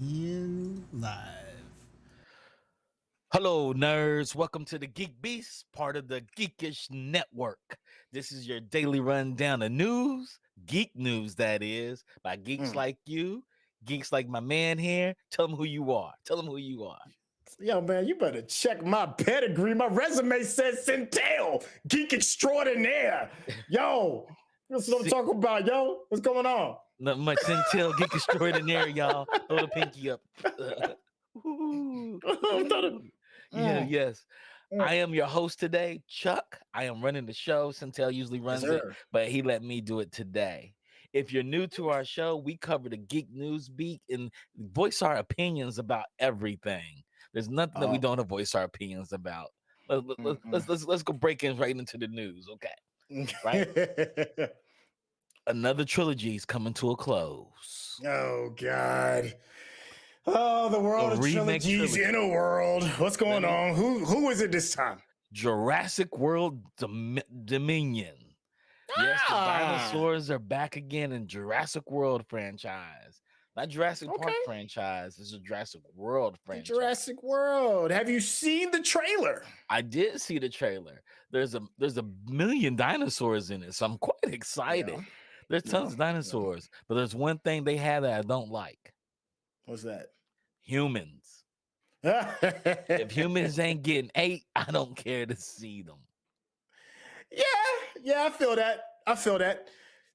In live. Hello, nerds. Welcome to the GeekBeast, part of the Geekish Network. This is your daily rundown of news, geek news, that is, by geeks like you, geeks like my man here. Tell them who you are. Tell them who you are. Yo, man, you better check my pedigree. My resume says Centel, geek extraordinaire. Yo, that's what I'm talking about, yo. What's going on? Not much Centel Geek Extraordinaire, y'all. Throw the pinky up. Yes. I am your host today, Chuck. I am running the show. Centel usually runs it, but he let me do it today. If you're new to our show, we cover the geek news beat and voice our opinions about everything. There's nothing that we don't voice our opinions about. Let's go break in right into the news, okay? Right? Another trilogy is coming to a close. Oh God. Oh, the world of trilogies in a world. What's going on? Who is it this time? Jurassic World Dominion. Yes, the dinosaurs are back again in Jurassic World franchise. Not Jurassic Park franchise. It's a Jurassic World franchise. Jurassic World. Have you seen the trailer? I did see the trailer. There's a million dinosaurs in it, so I'm quite excited. Yeah. There's tons of dinosaurs, but there's one thing they have that I don't like. What's that? Humans. If humans ain't getting ate, I don't care to see them. Yeah, I feel that.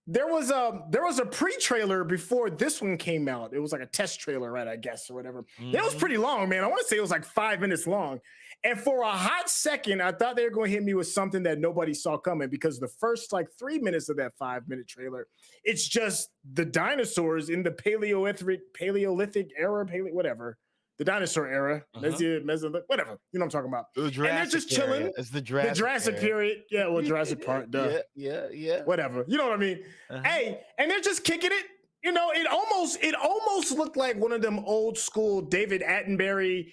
There was a pre-trailer before this one came out. It was like a test trailer, right? I guess, or whatever. It was pretty long, man. I want to say it was like 5 minutes long. And for a hot second, I thought they were going to hit me with something that nobody saw coming, because the first like 3 minutes of that 5-minute trailer, it's just the dinosaurs in the Paleolithic era, whatever. The dinosaur era, Mesozoic, whatever. You know what I'm talking about. And they're just chilling. It's the Jurassic period. Yeah, well, Jurassic Park. Duh. Yeah. Whatever. You know what I mean? Hey, and they're just kicking it. You know, it almost looked like one of them old school David Attenborough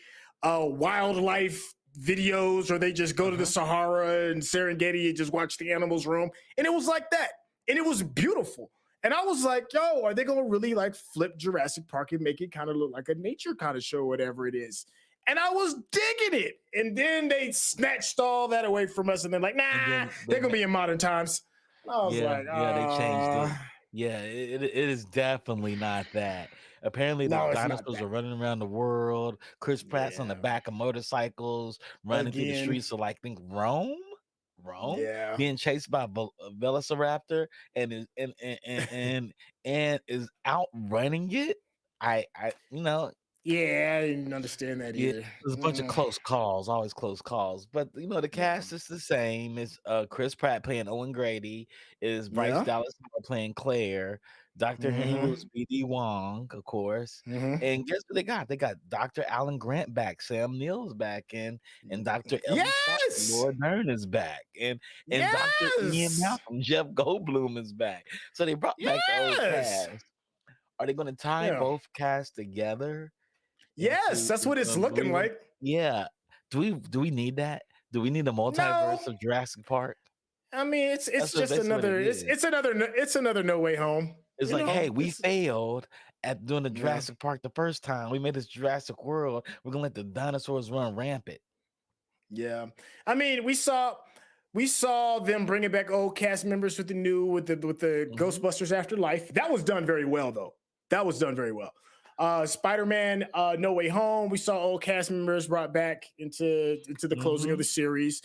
wildlife videos, or they just go to the Sahara and Serengeti and just watch the animals roam. And it was like that. And it was beautiful. And I was like, yo, are they going to really like flip Jurassic Park and make it kind of look like a nature kind of show, whatever it is? And I was digging it. And then they snatched all that away from us. And they're like, nah, they're going to be in modern times. I was like, they changed it. Yeah, it is definitely not that. Apparently, the dinosaurs are running around the world. Chris Pratt's on the back of motorcycles, running through the streets of, like, think Rome, being chased by a velociraptor, and is outrunning it. I Yeah, I didn't understand that either. There's a bunch of close calls, always close calls. But the cast is the same. It's Chris Pratt playing Owen Grady, is Bryce Dallas Howard playing Claire, Dr. Henry Louis B.D. Wong, of course. And guess what they got? They got Dr. Alan Grant back, Sam Neill's back, and Dr. Ellen Lord Dern is back, and Dr. Ian Malcolm, Jeff Goldblum is back. So they brought back the old cast. Are they going to tie both casts together? Yes, that's what it's looking like. Yeah. Do we need that? Do we need a multiverse of Jurassic Park? I mean, it's just another it's another No Way Home. It's like, hey, we failed at doing the Jurassic Park the first time. We made this Jurassic World. We're gonna let the dinosaurs run rampant. Yeah. I mean, we saw them bringing back old cast members with the Ghostbusters Afterlife. That was done very well, though. That was done very well. Spider-Man No Way Home, we saw old cast members brought back into the closing of the series,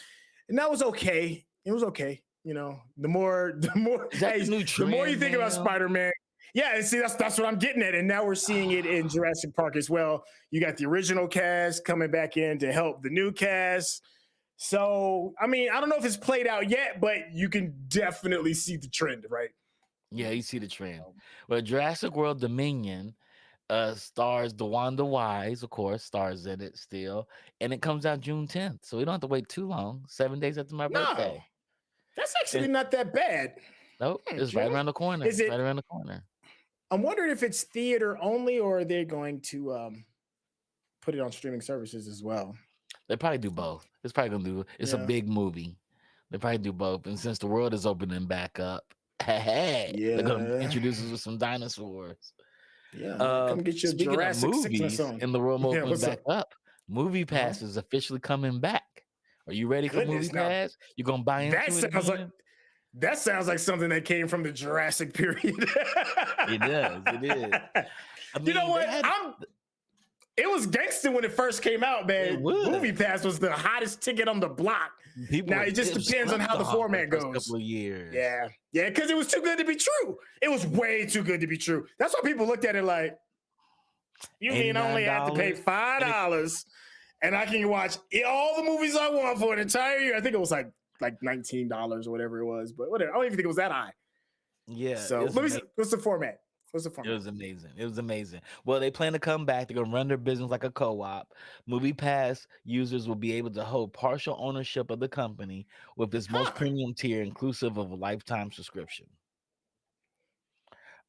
and that was okay. It was okay. You know, the more you think about Spider-Man, and see, that's what I'm getting at. And now we're seeing it in Jurassic Park as well. You got the original cast coming back in to help the new cast. So, I mean, I don't know if it's played out yet, but you can definitely see the trend, right? Yeah, you see the trend. Well, Jurassic World Dominion stars DeWanda Wise, of course, stars in it still, and it comes out June 10th, so we don't have to wait too long. 7 days after my birthday. That's actually not that bad. Nope, it's right around the corner. Right around the corner. I'm wondering if it's theater only, or are they going to put it on streaming services as well? They probably do both. It's probably gonna do. It's a big movie. They probably do both, and since the world is opening back up, they're gonna introduce us with some dinosaurs. Yeah, man. Come get your Speaking of Jurassic Sickness movies on. and the world Yeah, opening what's back up? up, Movie Uh-huh. Pass is officially coming back. Are you ready for Movie Goodness. Now Pass? You gonna buy that into it sounds like again? something that came from the Jurassic period. It does. It is. I You know mean, they what? had It was gangster when it first came out, it man. Movie was Pass was the hottest ticket on the block. Now it just it was depends on slept how the off for the format first goes. couple of years. Yeah, yeah, because it was too good to be true. It was way too good to be true. That's why people looked at it like, you mean I only have to pay $89 $5 and it and I can watch all the movies I want for an entire year? I think it was like $19 or whatever it was, but whatever. I don't even think it was that high. yeah, So it's let me see. amazing. What's the format? What's the It format? was amazing. It was amazing. Well, they plan to come back. They're gonna run their business like a co-op. Movie Pass users will be able to hold partial ownership of the company with its most Huh. premium tier, inclusive of a lifetime subscription.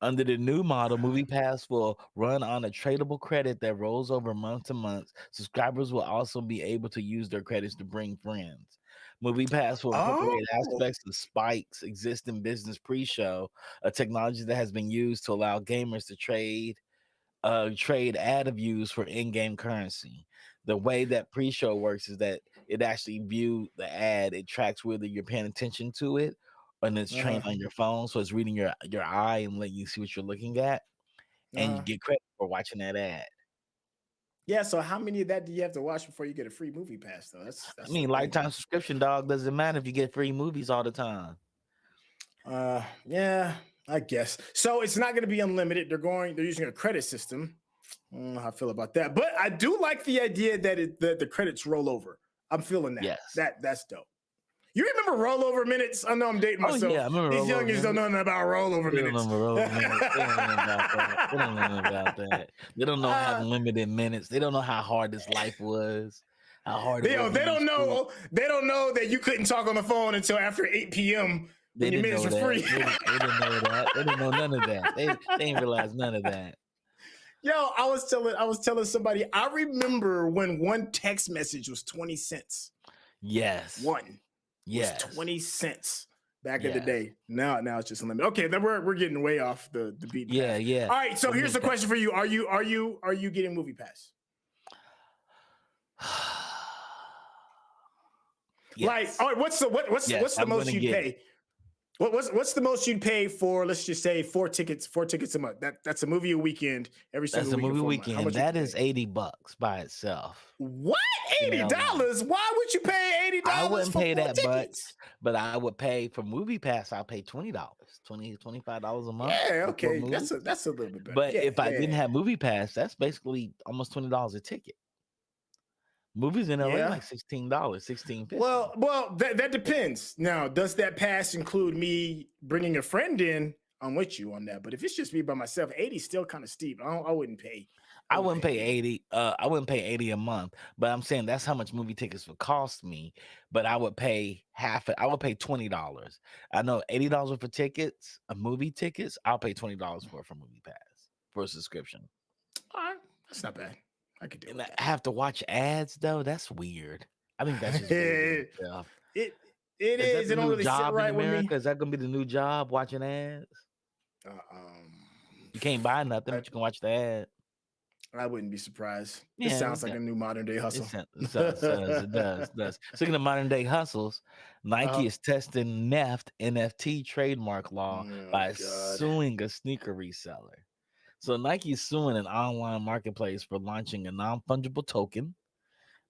Under the new model, Movie Pass will run on a tradable credit that rolls over month to month. Subscribers will also be able to use their credits to bring friends. Movie Pass will incorporate Oh. aspects of Spike's existing business pre-show, a technology that has been used to allow gamers to trade ad views for in-game currency. The way that pre-show works is that it actually view the ad, it tracks whether you're paying attention to it, and it's Uh-huh. trained on your phone, so it's reading your eye and letting you see what you're looking at, and you Uh-huh. get credit for watching that ad. Yeah, so how many of that do you have to watch before you get a free movie pass though? I That's the mean, thing. lifetime subscription, dog, doesn't matter if you get free movies all the time. Yeah, I guess. So it's not going to be unlimited. They're using a credit system. I don't know how I feel about that, but I do like the idea that the credits roll over. I'm feeling that. Yes. That's dope. You remember rollover minutes? I know I'm dating Oh myself. yeah, I remember These rollover youngins don't know minutes. nothing about rollover They don't minutes. know rollover minutes. They don't know about that. They don't know nothing about that. They don't know Uh, having limited minutes. They don't know how hard this life was, how hard it they, was don't- they being in don't school. know. They don't know that you couldn't talk on the phone until after 8 p.m. They when your didn't minutes know were free. that. They didn't know that. They didn't know none of that. They didn't realize none of that. Yo, I was telling somebody, I remember when one text message was 20 cents. Yes. One was Yes. 20 cents back in the Yes. day. Now it's just unlimited. Okay, then we're getting way off the beaten Yeah, path. yeah. All right, so The here's the Movie question for you. Are you getting Movie Pass? Pass. Like, Yes. all right, what's Yes, the I'm most gonna you'd get it. pay? What's the most you'd pay for, let's just say four tickets a month? That's a movie a weekend every That's single a weekend movie for a month. How weekend. much That would you is pay? $80 by itself. What? In LA. $80? Why would you pay I $80 wouldn't for pay four that much, tickets? but I would pay for Movie Pass. I'll pay $20, $25 a month Yeah, for 4 okay. movies. That's a little bit better. But Yeah, if I yeah, didn't have Movie Pass, that's basically almost $20 a ticket. Movies in LA yeah. like $16, $16.50. Well, that depends. Now, does that pass include me bringing a friend in? I'm with you on that. But if it's just me by myself, 80 is still kind of steep. I wouldn't pay. I wouldn't pay 80. 80. I wouldn't pay 80 a month, but I'm saying that's how much movie tickets would cost me. But I would pay half it. I would pay $20. I know $80 for tickets, movie tickets. I'll pay $20 for Movie Pass for a subscription. All right, that's not bad. I could deal And with I have to watch ads though. That's weird. I think that's just weird in that. itself. It Is that is. the It don't new really sit job in right with me. America? Is that gonna be the new job? Watching ads? Uh, um, You can't buy nothing, I, but you can watch the ad. I wouldn't be surprised. It Yeah, sounds like a new modern day hustle. it does. It does. Speaking of modern day hustles, Nike Uh-huh. is testing NFT trademark law Oh by God. suing a sneaker reseller. So Nike's suing an online marketplace for launching a non-fungible token,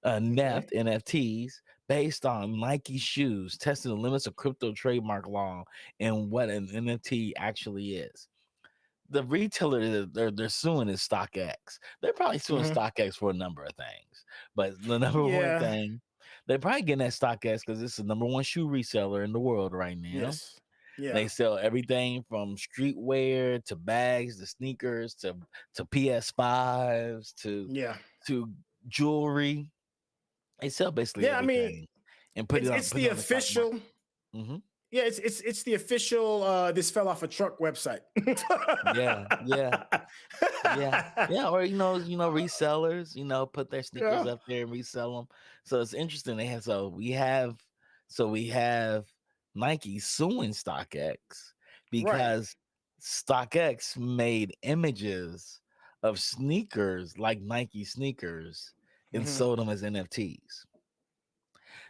Okay. NFTs, based on Nike shoes, testing the limits of crypto trademark law and what an NFT actually is. The retailer that they're suing is StockX. They're probably suing Mhm. StockX for a number of things, but the number one Yeah. thing they're probably getting at StockX because it's the number one shoe reseller in the world right now. Yes. Yeah. They sell everything from streetwear to bags to sneakers to PS5s Yeah. to jewelry. They sell basically Yeah. I mean, everything and put it's it the on the stock market. official. Hmm. Yeah, it's the official this fell off a truck website. Yeah, yeah. Or resellers, put their sneakers Yeah. up there and resell them. So it's interesting. We have Nike suing StockX Right. because StockX made images of sneakers like Nike sneakers and Mhm. sold them as NFTs.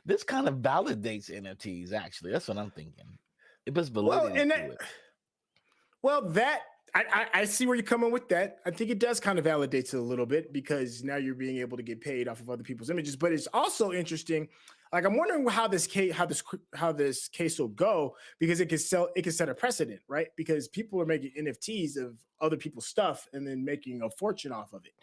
This kind of validates NFTs, actually. That's what I'm thinking. It puts Well, validity and to it. that I see where you're coming with that. I think it does kind of validates it a little bit because now you're being able to get paid off of other people's images. But it's also interesting. Like I'm wondering how this case will go because it can set a precedent, right? Because people are making NFTs of other people's stuff and then making a fortune off of it.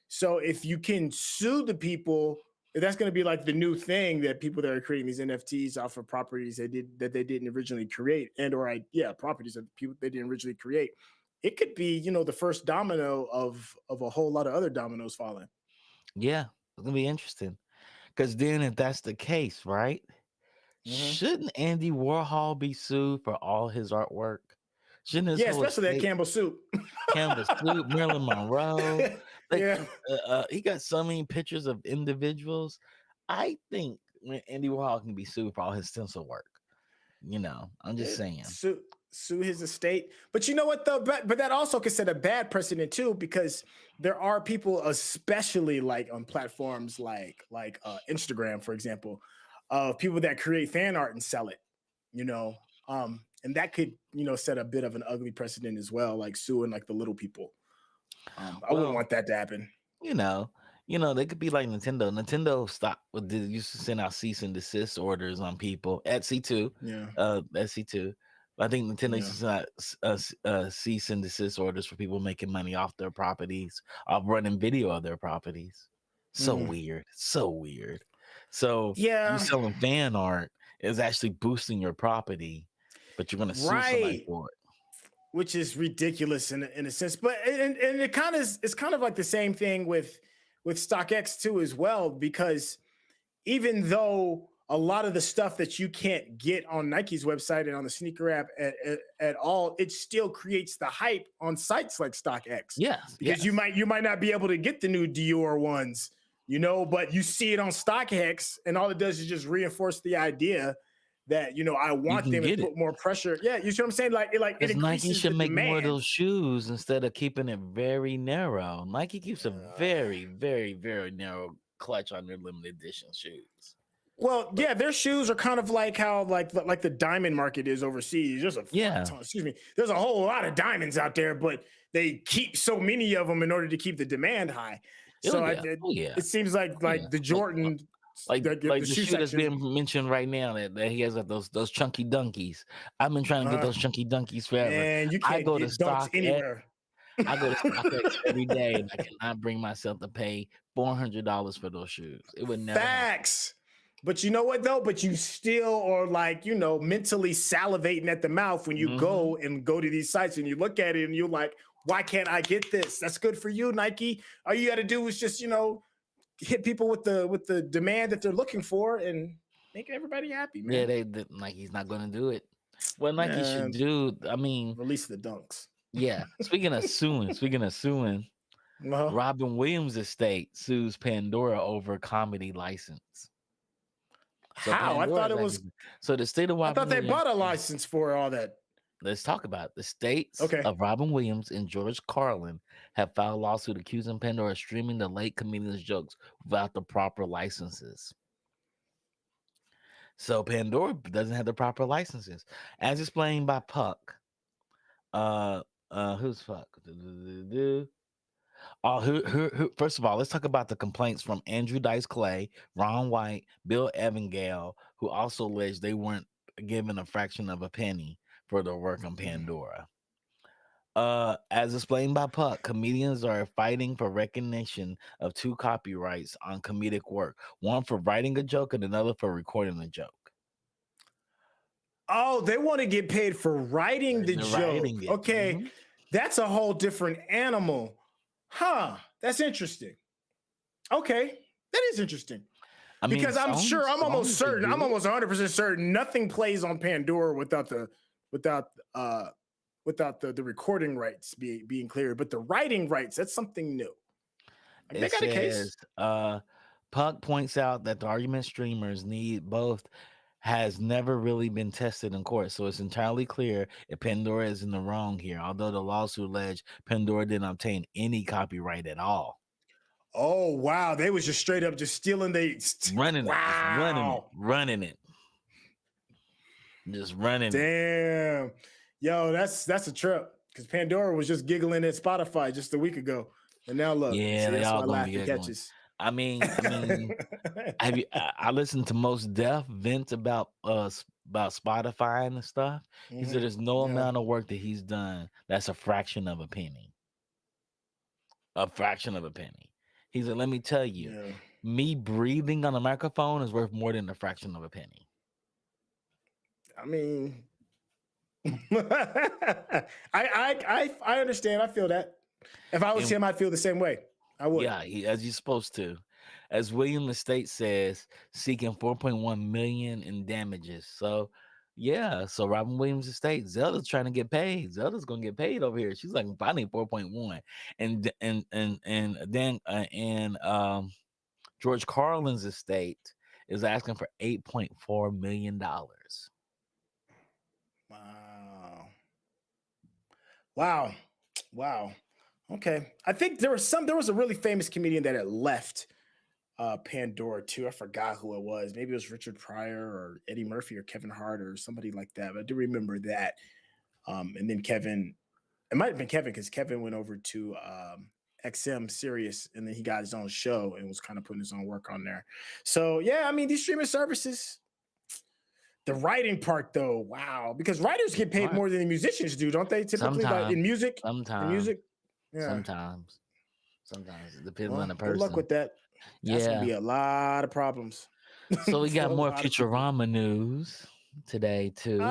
So if you can sue the people, that's going to be like the new thing that people that are creating these NFTs off of properties they didn't originally create properties that people they didn't originally create. It could be, the first domino of a whole lot of other dominoes falling. Yeah, it's gonna be interesting. Because then, if that's the case, right? Mhm. Shouldn't Andy Warhol be sued for all his artwork? Shouldn't his Yeah, whole especially that estate, Campbell soup. Campbell Soup, Marilyn Monroe, like Yeah. he got so many pictures of individuals. I think when Andy Warhol can be sued for all his stencil work. I'm just saying. Sue his estate. But you know what though? But that also could set a bad precedent too, because there are people, especially like on platforms Instagram, for example, of people that create fan art and sell it. You know, and that could set a bit of an ugly precedent as well, like suing like the little people. I wouldn't Well, want that to happen. you know, they could be like Nintendo. Nintendo stopped used to send out cease and desist orders on people. Etsy too. Yeah, Etsy too. But I think Nintendo used yeah. to send out cease and desist orders for people making money off their properties, off running video of their properties. So Mhm. weird. So weird. So you Yeah, selling fan art is actually boosting your property, but you're gonna sue somebody right. for it. Which is ridiculous in a sense. But and it's kind of like the same thing with StockX too as well, because even though a lot of the stuff that you can't get on Nike's website and on the sneaker app at all, it still creates the hype on sites like StockX, Yes, because yes. you might not be able to get the new Dior ones, but you see it on StockX, and all it does is just reinforce the idea that I You want can them and get it. put more pressure. Yeah, you see what I'm saying? It Because Nike increases should the make more of demand. those shoes instead of keeping it very narrow. Nike keeps a Uh, very, very, very narrow clutch on their limited edition shoes. Well, But yeah, their shoes are kind of like how like the diamond market is overseas. There's a fuck yeah, ton. Excuse me. There's a whole lot of diamonds out there, but they keep so many of them in order to keep the demand high. oh So yeah, oh yeah, it seems like oh yeah. the Jordan, Like the the shoe shoe that's section. being mentioned right now that he has like those chunky donkeys. I've been trying to get Uh, those chunky donkeys forever. man, you I can't go to get dunks StockX. anywhere. I go to StockX every day, and I cannot bring myself to pay $400 for those shoes. It would never happen. Facts. But you know what though? But you still are mentally salivating at the mouth when you Hmm. go to these sites and you look at it and you're like, why can't I get this? That's good for you, Nike. All you got to do is just hit people with the demand that they're looking for and make everybody happy, Yeah, man. Nike's not going to do it. What Nike should Man, do, I mean, release the dunks. yeah. Speaking of suing, Uh-huh. Robin Williams' estate sues Pandora over comedy license. So How? Pandora is actually so the state of I Robin thought they Williams. bought a license for all that. Let's talk about it. The states Okay. of Robin Williams and George Carlin have filed a lawsuit accusing Pandora of streaming the late comedian's jokes without the proper licenses. So Pandora doesn't have the proper licenses, as explained by Puck. Uh, who's Puck? Oh, first of all, let's talk about the complaints from Andrew Dice Clay, Ron White, Bill Evangale, who also alleged they weren't given a fraction of a penny for their work on Pandora. As explained by Puck, comedians are fighting for recognition of two copyrights on comedic work, one for writing a joke and another for recording a joke. Oh, they want to get paid for writing the They're joke. writing it. Okay. That's a whole different animal. Huh. That's interesting. Okay. That is interesting. I mean, Because I'm almost songs they certain, I'm do it. almost 100% certain nothing plays on Pandora without uh the recording rights being cleared, but the writing rights, that's something new. Like they It got a says, case. Puck points out that the argument streamers need both has never really been tested in court, so it's entirely clear if Pandora is in the wrong here. Although the lawsuit alleged Pandora didn't obtain any copyright at all. Oh wow, they was just straight up just stealing Running it, just wow. running it. Just running it. Damn. Yo, that's a trip. Because Pandora was just giggling at Spotify just a week ago. And now look, Yeah, see, they that's all why gonna be laughing giggling. catches. I mean, have you? I listened to Most Def vent about Spotify and stuff. He said there's no Yeah. amount of work that he's done that's a fraction of a penny. A fraction of a penny. He said, let me tell you, Yeah. me breathing on a microphone is worth more than a fraction of a penny. I mean, I understand. I feel that. If I was him, I'd feel the same way. I would. Yeah, as you're supposed to. As William Estate says, seeking 4.1 million in damages. So yeah, so Robin Williams Estate, Zelda's trying to get paid. Zelda's gonna get paid over here. She's like, I need 4.1. And then George Carlin's estate is asking for $8.4 million. Wow. Wow. Okay. I think there was a really famous comedian that had left Pandora too. I forgot who it was. Maybe it was Richard Pryor or Eddie Murphy or Kevin Hart or somebody like that. But I do remember that. And then Kevin, it might have been Kevin because Kevin went over to XM Sirius and then he got his own show and was kind of putting his own work on there. So yeah, I mean these streaming services. The writing part, though, wow, because writers get paid more than the musicians do, don't they? Typically, like in music. Sometimes. In music, yeah. Sometimes it depends on the person. Good luck with that. That's gonna be a lot of problems. So we got more Futurama news today too.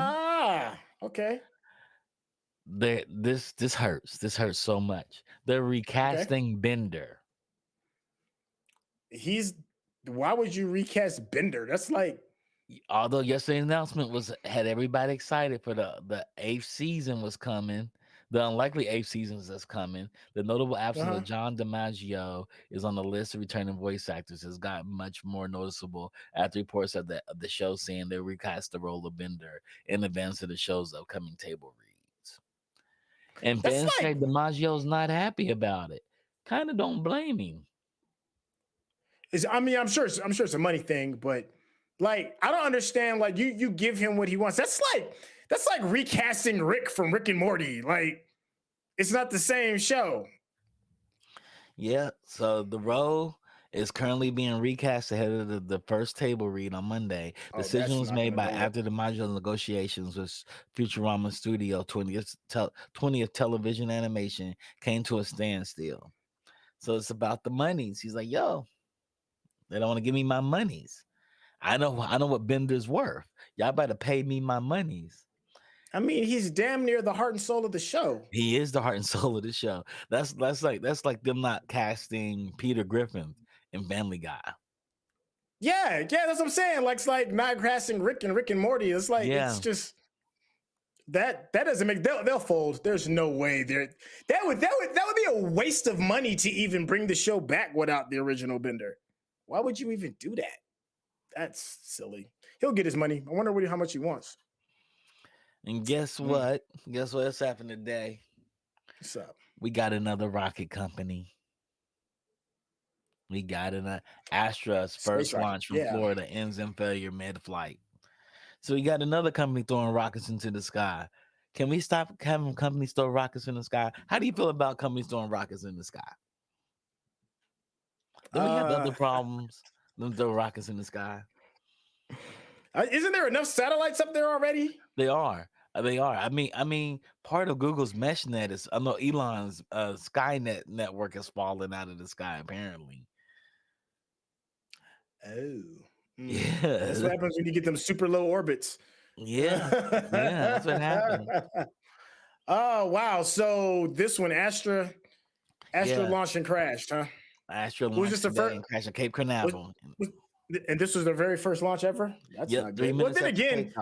Okay. This hurts. This hurts so much. They're recasting Bender. Why would you recast Bender? That's like. Although yesterday's announcement had everybody excited for the 8th season was coming, the unlikely 8th seasons that's coming. The notable absence of John DiMaggio is on the list of returning voice actors has gotten much more noticeable after reports of the show saying they recast the role of Bender in advance of the show's upcoming table reads. And fans say DiMaggio's not happy about it. Kind of don't blame him. I'm sure it's a money thing, but. Like, I don't understand. Like, you give him what he wants. That's like recasting Rick from Rick and Morty. Like, it's not the same show. Yeah. So the role is currently being recast ahead of the first table read on Monday. The decision was made after the modular negotiations with Futurama Studio 20th Television Animation came to a standstill. So it's about the monies. He's like, yo, they don't want to give me my monies. I know what Bender's worth. Y'all better pay me my monies. I mean, he's damn near the heart and soul of the show. He is the heart and soul of the show. That's like them not casting Peter Griffin in Family Guy. Yeah, that's what I'm saying. Like it's like not casting Rick and Morty. It's like it's just that doesn't make they'll fold. There's no way there. That would be a waste of money to even bring the show back without the original Bender. Why would you even do that? That's silly. He'll get his money. I wonder how much he wants. And guess what? Guess what's happened today? What's up? We got another rocket company. We got an Astra's first launch from Florida ends in failure mid-flight. So we got another company throwing rockets into the sky. Can we stop having companies throw rockets in the sky? How do you feel about companies throwing rockets in the sky? Then we have other problems. Them throw rockets in the sky. Isn't there enough satellites up there already? They are. I mean, part of Google's mesh net is. I know Elon's Skynet network has fallen out of the sky. Apparently. Oh. Yeah. That's what happens when you get them super low orbits. Yeah. That's what happened. Oh wow! So this one, Astra launched and crashed, huh? Astra launched and crashed at Cape Canaveral. And this was their very first launch ever? That's not good. 3 minutes then again,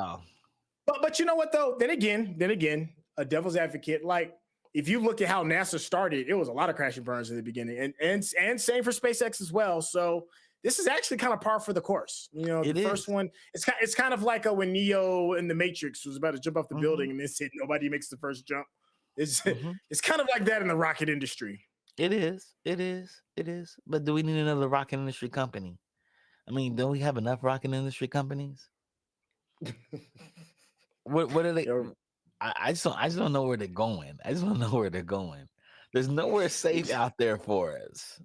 but you know what though? Then again, a devil's advocate. Like if you look at how NASA started, it was a lot of crash and burns in the beginning, and same for SpaceX as well. So this is actually kind of par for the course. The first one, it's kind of like when Neo in the Matrix was about to jump off the building and they said nobody makes the first jump. It's it's kind of like that in the rocket industry. It is. But do we need another rocket industry company? I mean, don't we have enough rocket industry companies? What are they? I just don't know where they're going. I just don't know where they're going. There's nowhere safe out there for us.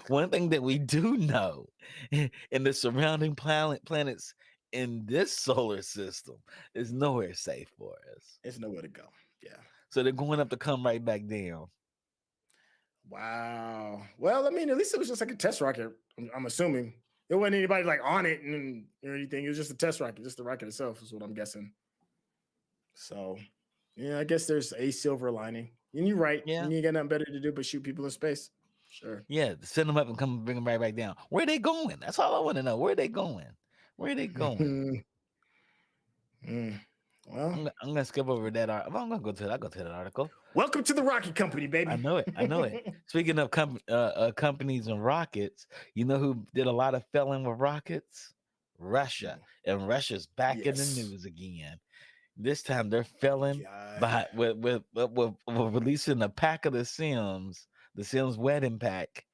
One thing that we do know in the surrounding planets in this solar system is nowhere safe for us. There's nowhere to go. Yeah. So they're going up to come right back down. Wow. Well, I mean, at least it was just like a test rocket. I'm assuming there wasn't anybody like on it or anything. It was just a test rocket. Just the rocket itself is what I'm guessing. So, yeah, I guess there's a silver lining. And you're right. Yeah. You ain't got nothing better to do but shoot people in space. Sure. Yeah, send them up and come bring them right back down. Where are they going? That's all I want to know. Where are they going? Well, I'm gonna skip over that. I'm gonna go to that article. Welcome to the rocket company, baby. I know it. Speaking of companies and rockets, you know who did a lot of felling with rockets? Russia, and Russia's back in the news again. This time they're felling with releasing a pack of the Sims wedding pack,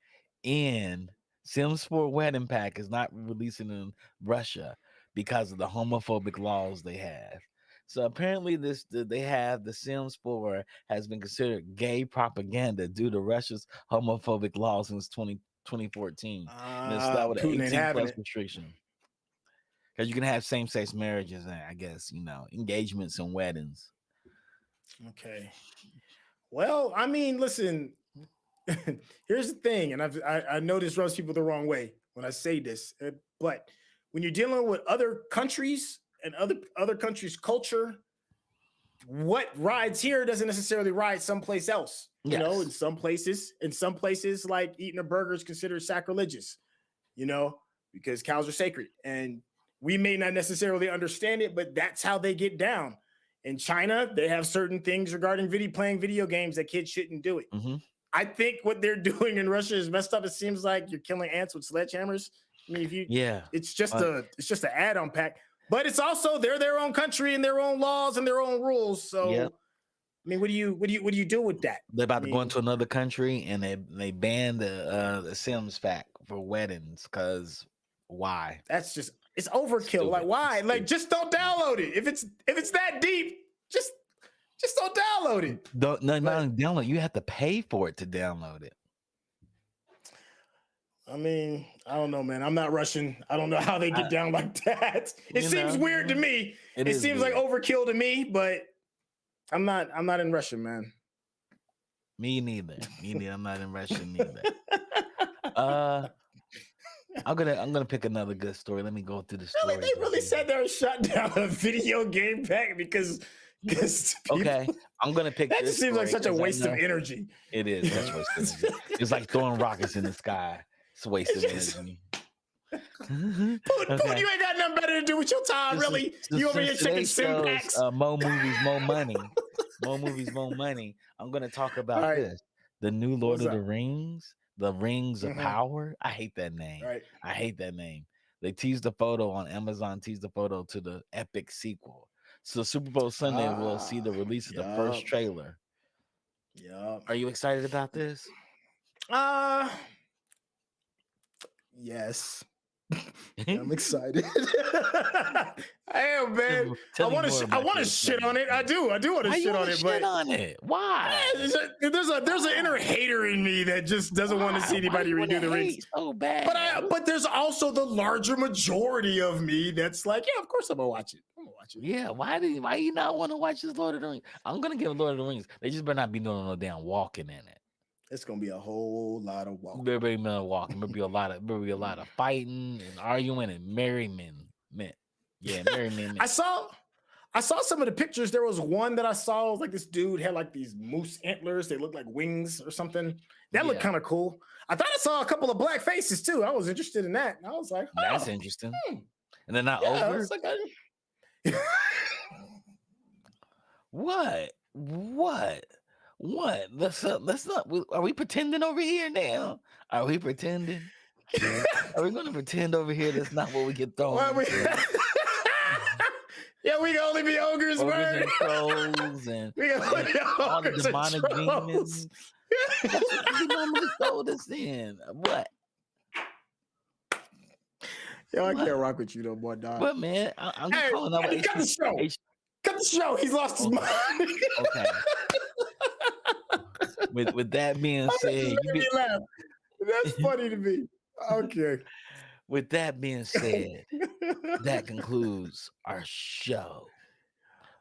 and Sims 4 wedding pack is not releasing in Russia because of the homophobic laws they have. So apparently they have the Sims 4 has been considered gay propaganda due to Russia's homophobic laws since 2014. And it's started with an 18+ restriction. Because you can have same-sex marriages and I guess, engagements and weddings. Okay. Well, I mean, listen, here's the thing, and I know this rubs people the wrong way when I say this, but when you're dealing with other countries and other countries' culture, what rides here doesn't necessarily ride someplace else. Yes. In some places, like eating a burger is considered sacrilegious, because cows are sacred. And we may not necessarily understand it, but that's how they get down. In China, they have certain things regarding playing video games that kids shouldn't do it. Mm-hmm. I think what they're doing in Russia is messed up. It seems like you're killing ants with sledgehammers. I mean, it's just an add-on pack, but it's also they're their own country and their own laws and their own rules. So, I mean, what do you do with that? They're about to go into another country and they ban the Sims pack for weddings because why? That's just it's overkill. Stupid. Like why? Like just don't download it. If it's that deep, just don't download it. Not download. You have to pay for it to download it. I mean, I don't know, man. I'm not Russian. I don't know how they get down like that. It seems weird to me. It seems like overkill to me, but I'm not in Russia, man. Me neither. I'm not in Russia neither. I'm gonna pick another good story. Let me go through the story. They really sat there and shut down a video game pack because okay, I'm gonna pick. That just seems like such a waste of energy. It is. That's waste of energy. It's like throwing rockets in the sky. It's a waste of energy. Putin, you ain't got nothing better to do with your time, really. You over here checking sim packs. More movies, more money. More movies, more money. I'm gonna talk about this. The new Lord of the Rings. The Rings of Power. I hate that name. Right. I hate that name. They teased a photo on Amazon, teased a photo to the epic sequel. So Super Bowl Sunday, we'll see the release of the first trailer. Yeah. Are you excited about this? Yes. I'm excited. I am, man. I want to shit on it. I do want to shit on it. Shit on it? Why? There's an inner hater in me that just doesn't want to see anybody redo the Rings. So bad. But there's also the larger majority of me that's like, yeah, of course I'm gonna watch it. Yeah, why you not want to watch this Lord of the Rings? I'm gonna give Lord of the Rings. They just better not be doing no damn walking in it. It's gonna be a whole lot of walking. There be no walking. There'll be a lot of fighting and arguing and merriment. Yeah, merriment. I saw some of the pictures. There was one that I saw. Like this dude had like these moose antlers. They looked like wings or something. That looked kind of cool. I thought I saw a couple of black faces too. I was interested in that. And I was like, that's interesting. And they're not over. What? Let's not. Are we pretending over here now? Are we pretending? Are we going to pretend over here that's not what we get thrown? Well, yeah, we can only be ogres, Ogres man. and trolls and We can only be all the ogres and demonic trolls. demons. That's what we normally throw this in. What? Yo, I can't rock with you no more, dog. What, man? I'm just Hey, calling out what cut the show. Cut the show. He's lost his mind. Okay. With that being said, laugh. That's funny to me. Okay. With that being said, that concludes our show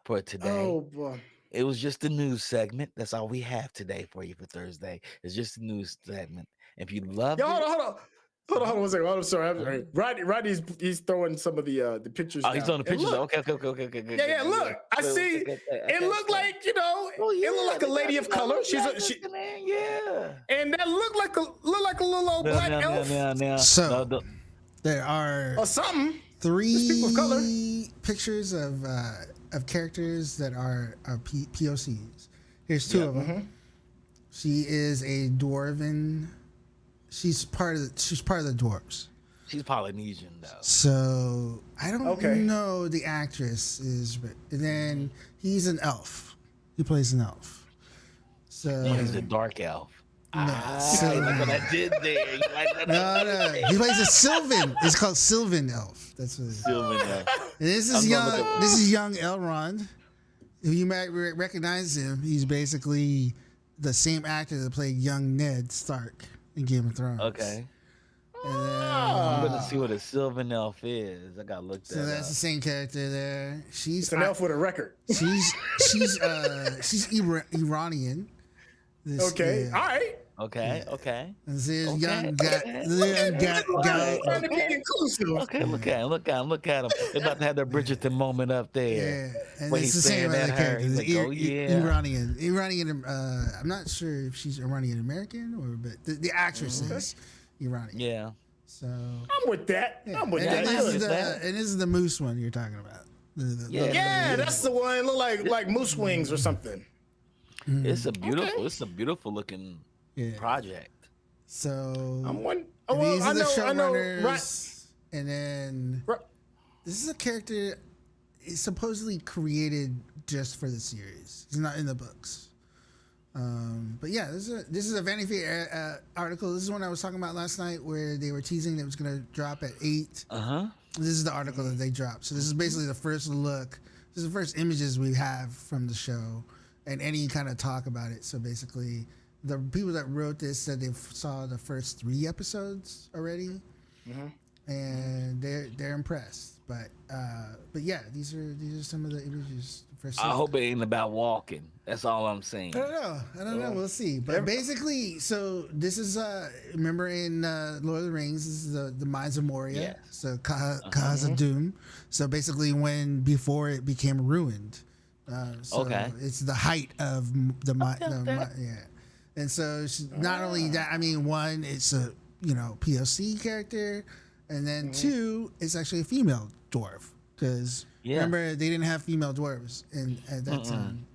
for today. Oh boy. It was just a news segment. That's all we have today for you for Thursday. It's just a news segment. If you love Yo, it, hold on 1 second. I'm sorry. Rodney's he's throwing some of the pictures. oh, he's now. throwing the pictures. Look, Okay. Yeah. Look, I see. It looked like it looked like a lady of color. Yeah. And that looked like a little old black elf. So there are Or something. three of color. pictures of characters that are POCs. Here's two of them. She is a dwarven. She's part of the dwarves. She's Polynesian though. So I don't know the actress is, and then he's an elf. He plays an elf. So He's a dark elf. No, Like what I did there. no. He plays a Sylvan. It's called Sylvan Elf. That's what it is. Sylvan elf. And this is young. This is young Elrond. If you might recognize him, he's basically the same actor that played young Ned Stark in Game of Thrones. Okay. And then, I'm gonna see what a Sylvan elf is. I gotta look that so up. that's the same character there. She's It's an elf with a record. she's Iranian. Okay. All right. Okay. This is Okay, young Trying guy. to be inclusive. Okay, look at him. They're about to have their Bridgerton moment up there. Yeah, and When it's he's the same staring other at her, character. he's like, oh yeah. Iranian. I'm not sure if she's Iranian American but the actress is Iranian. Yeah. So I'm with that. I'm with and that. this is the moose one you're talking about. Yeah, that's the one. Look like moose wings or something. It's a beautiful looking project. So I'm one. these are the I know. showrunners, and then this is a character is supposedly created just for the series. He's not in the books. But yeah, this is a Vanity Fair article. This is one I was talking about last night, where they were teasing that it was going to drop at 8. This is the article that they dropped. So this is basically the first look. This is the first images we have from the show, and any kind of talk about it. So basically, the people that wrote this said they saw the first 3 episodes already, and they're impressed. But yeah, these are some of the images. I hope it ain't about walking. That's all I'm saying. I don't know. We'll see. But basically, so this is remember in Lord of the Rings, this is the Mines of Moria. Yeah. So Khazad Doom. So basically, before it became ruined. So it's the height of yeah. And so not only that, I mean, one, it's a POC character, and then 2, it's actually a female dwarf, because remember they didn't have female dwarves at that time.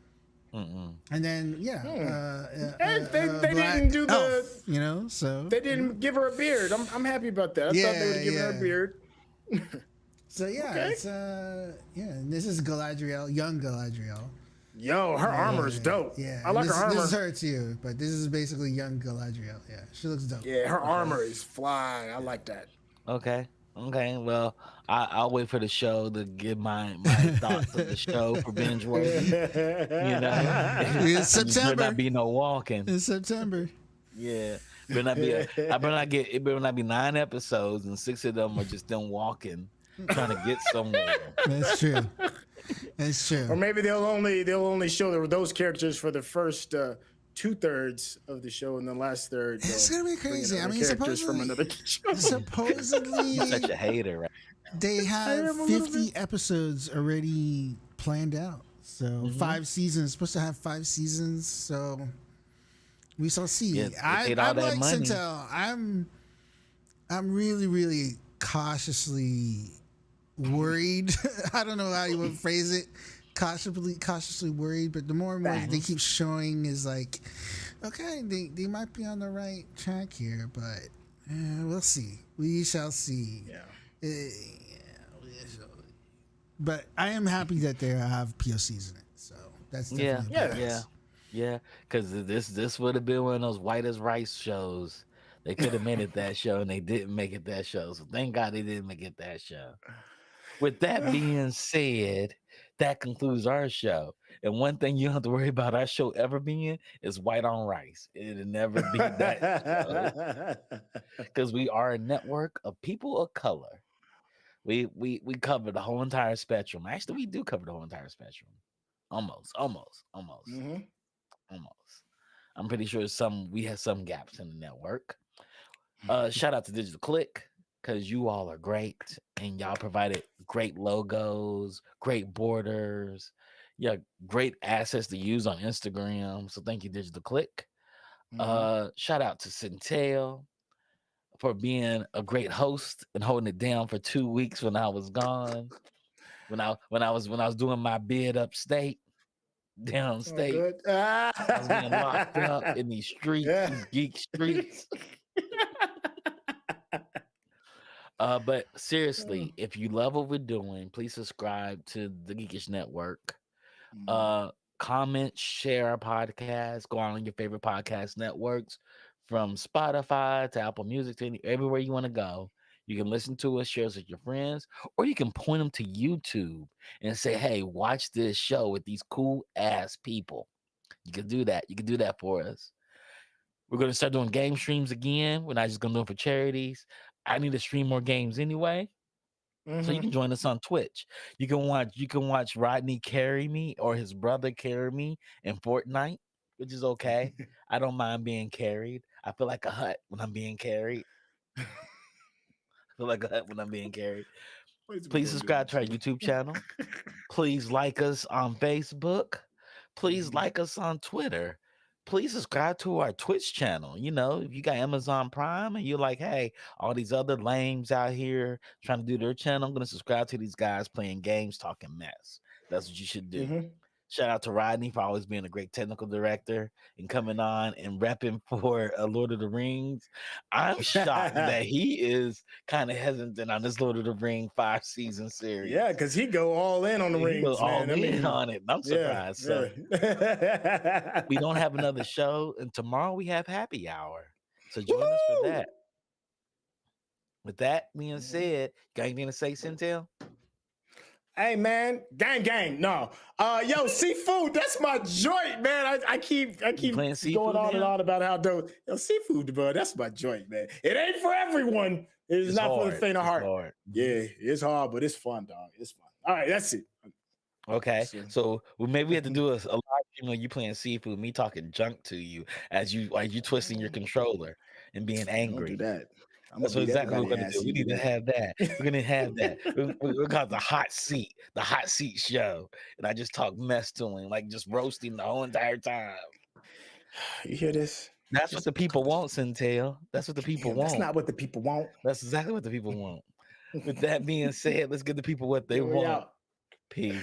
And then they didn't do elf, so they didn't give her a beard. I'm happy about that. I thought they would have given her a beard. So it's and this is Galadriel, young Galadriel. Yo, her armor is dope. Yeah, I like her armor. This is her too, but this is basically young Galadriel. Yeah, she looks dope. Yeah, her armor is flying. I like that. Okay. Well, I'll wait for the show to give my thoughts of the show for binge worthy. It's September. Better not be no walking. It's September. Yeah. It better not be 9 episodes and 6 of them are just them walking, trying to get somewhere. That's true. That's true. Or maybe they'll only show those characters for the first 2/3 of the show, and the last third. It's gonna be crazy. I mean, characters from another show. Supposedly, You're such a hater, right? They have 50 episodes already planned out. So 5 seasons, supposed to have 5 seasons. So we shall see. Yeah, I'm like Centel. I'm really, really cautiously worried. I don't know how you would phrase it. Cautiously worried, but the more and more they keep showing is like, okay, they might be on the right track here, but We'll see. We shall see. Yeah. But I am happy that they have POCs in it. So that's Yeah, definitely a big Yeah. yeah, plus. yeah. Because this would have been one of those white as rice shows. They could have made it that show, and they didn't make it that show. So thank God they didn't make it that show. With that being said, that concludes our show. And one thing you don't have to worry about our show ever being is white on rice. It'll never be that show because we are a network of people of color. We cover the whole entire spectrum. Actually, we do cover the whole entire spectrum. Almost, almost, almost, Mm-hmm. almost. I'm pretty sure we have some gaps in the network. Shout out to Digital Click because you all are great and y'all provided great logos, great borders, yeah, great assets to use on Instagram. So thank you, Digital Click. Shout out to Centel for being a great host and holding it down for 2 weeks when I was gone. When I was doing my bid upstate, Oh, downstate, good. I was being locked up in these streets, Yeah. these geek streets. But seriously, if you love what we're doing, please subscribe to the Geekish Network. Comment, share our podcast, go on your favorite podcast networks from Spotify to Apple Music to everywhere you want to go. You can listen to us, share us with your friends, or you can point them to YouTube and say, hey, watch this show with these cool ass people. You can do that. You can do that for us. We're going to start doing game streams again. We're not just going to do it for charities. I need to stream more games anyway. So you can join us on Twitch. You can watch Rodney carry me or his brother carry me in Fortnite, which is okay. I don't mind being carried. I feel like a hut when I'm being carried. I feel like a hut when I'm being carried. Please subscribe to our YouTube channel. Please like us on Facebook. Please like us on Twitter. Please subscribe to our Twitch channel. You know, if you got Amazon Prime and you're like, hey, all these other lames out here trying to do their channel, I'm going to subscribe to these guys playing games, talking mess. That's what you should do. Shout out to Rodney for always being a great technical director and coming on and repping for Lord of the Rings. I'm shocked that he is kind of hesitant on this Lord of the Ring 5-season series. Yeah, because he go all in on the rings, He goes all man. in on it. I'm surprised. Yeah. So we don't have another show, and tomorrow we have happy hour. So join us for that. With that being said, got anything to say, Centel? Hey man, gang. No. Yo, seafood, that's my joint, man. I keep going on and on about how dope. Yo, seafood, bro, that's my joint, man. It ain't for everyone. It's not hard. for the faint of heart. Hard. Yeah, it's hard, but it's fun, dog. It's fun. All right, that's it. Okay, so maybe we have to do a live stream of you playing seafood, me talking junk to you as you twisting your controller and being angry. Don't do that. That's exactly what we're gonna do. We need to have that. We're gonna have that. We're called the hot seat show, and I just talk mess to him, like just roasting the whole entire time. You hear this? That's what the people want, Centel. That's what the people want. That's not what the people want. That's exactly what the people want. With that being said, let's give the people what they want. Peace.